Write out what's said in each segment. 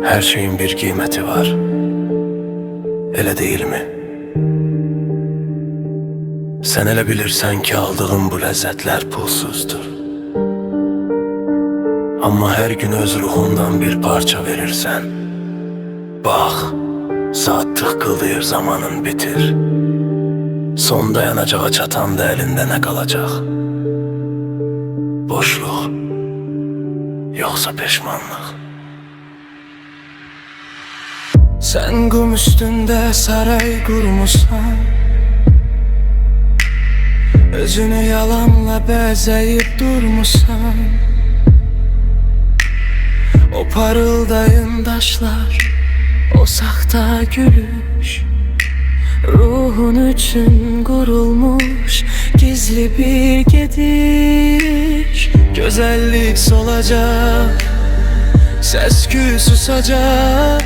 Her şeyin bir kıymeti var. Öyle değil mi? Sen hele bilirsen ki aldığın bu lezzetler pulsuzdur. Ama her gün öz ruhundan bir parça verirsen, bak, saat tıkkıldayır, zamanın bitir. Son dayanacağa çatanda elinde ne kalacak? Boşluk, yoksa pişmanlık. Sen kum üstünde saray kurmuşsan, özünü yalanla bezeyip durmuşsan, o parıldayın taşlar, o sahta gülüş, ruhun için kurulmuş gizli bir gidiş. Güzellik solacak, ses küy susacak,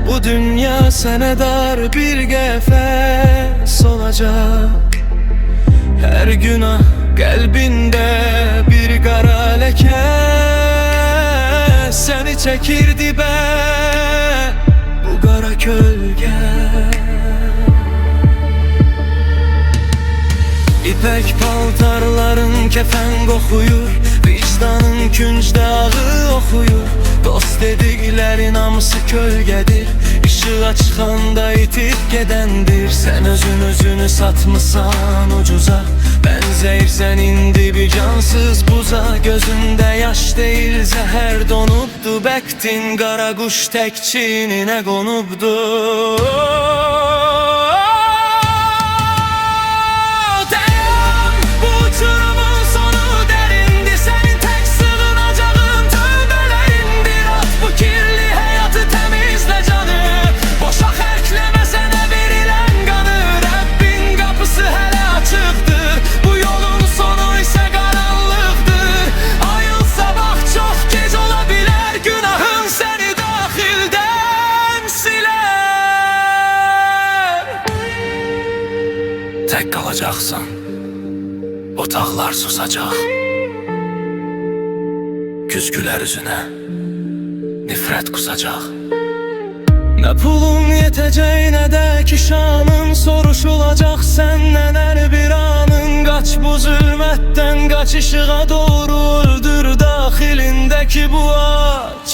bu dünya sana dar bir gefes olacak. Her günah kalbinde bir kara leke seni çekirdi be, bu kara gölge. İpek paltarların kefen kokuyur, vicdanın künc dağı okuyur. Dost dediklerin hamısı kölgedir, ışığa çıkanda itip gedendir. Sen özünü satmışsan ucuza, benzeyirsen indi bir cansız buza. Gözünde yaş değil zehər donubdu, bektin kara kuş tek çiğnine konubdu. Tek kalacaksan, otaqlar susacak. Güzgüler üzüne nifret kusacak. Ne pulun yeteceği ne de ki şanın, soruşulacak senden her bir anın. Kaç bu zulmetten, kaç ışığa doğru, öldür dahilindeki bu aç.